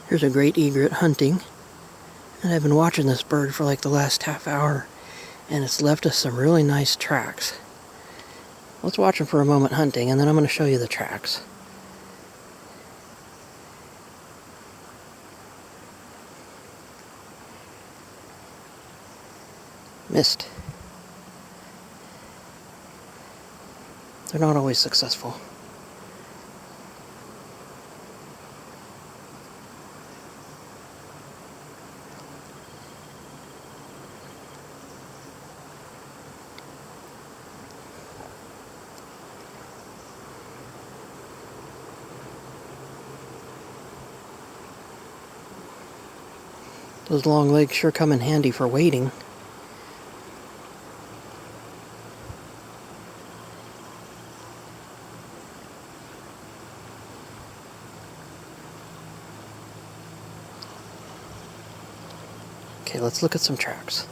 Here's a great egret hunting, and I've been watching this bird for like the last half hour, and it's left us some really nice tracks. Let's watch him for a moment hunting, and then I'm going to show you the tracks. Missed. They're not always successful. Those long legs sure come in handy for wading. Okay, let's look at some tracks.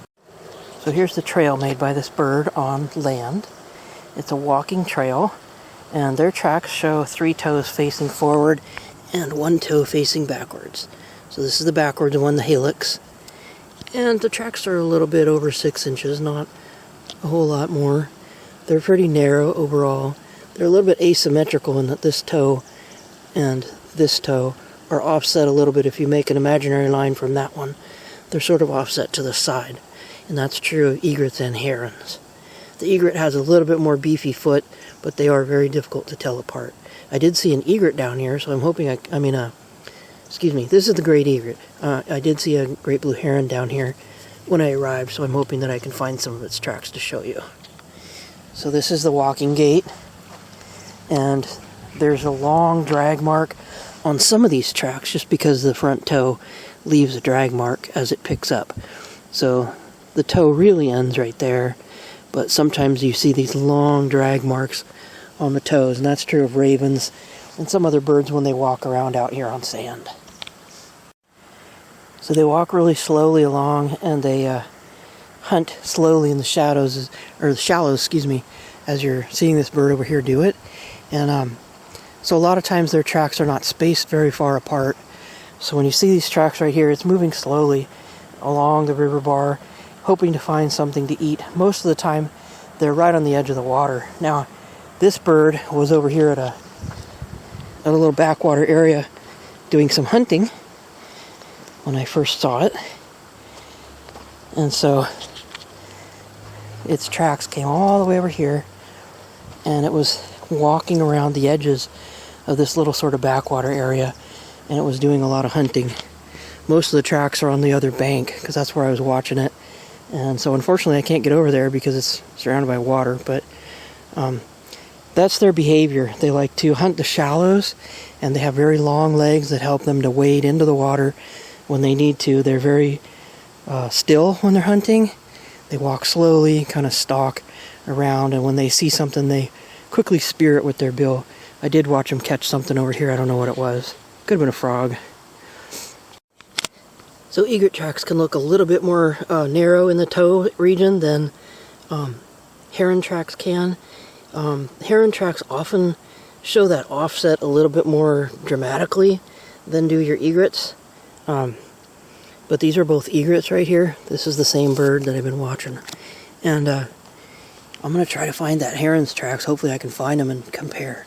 So here's the trail made by this bird on land. It's a walking trail, and their tracks show 3 toes facing forward and 1 toe facing backwards. So this is the backwards one, the helix. And the tracks are a little bit over 6 inches, not a whole lot more. They're pretty narrow overall. They're a little bit asymmetrical in that this toe and this toe are offset a little bit. If you make an imaginary line from that one, they're sort of offset to the side. And that's true of egrets and herons. The egret has a little bit more beefy foot, but they are very difficult to tell apart. I did see an egret down here, so I'm hoping this is the great egret. I did see a great blue heron down here when I arrived, so I'm hoping that I can find some of its tracks to show you. So this is the walking gait, and there's a long drag mark on some of these tracks just because the front toe leaves a drag mark as it picks up. So the toe really ends right there, but sometimes you see these long drag marks on the toes, and that's true of ravens and some other birds when they walk around out here on sand. So they walk really slowly along, and they hunt slowly in the shadows, or the shallows, as you're seeing this bird over here do it. And so a lot of times their tracks are not spaced very far apart. So when you see these tracks right here, it's moving slowly along the river bar, hoping to find something to eat. Most of the time, they're right on the edge of the water. Now, this bird was over here at a little backwater area doing some hunting when I first saw it. And so its tracks came all the way over here, and it was walking around the edges of this little sort of backwater area, and it was doing a lot of hunting. Most of the tracks are on the other bank, because that's where I was watching it. And so unfortunately I can't get over there because it's surrounded by water, but that's their behavior. They like to hunt the shallows, and they have very long legs that help them to wade into the water when they need to. They're very still when they're hunting. They walk slowly, kind of stalk around, and when they see something, they quickly spear it with their bill. I did watch them catch something over here. I don't know what it was. Could have been a frog. So egret tracks can look a little bit more narrow in the toe region than heron tracks can. Heron tracks often show that offset a little bit more dramatically than do your egrets. But these are both egrets right here. This is the same bird that I've been watching. And I'm going to try to find that heron's tracks. Hopefully I can find them and compare.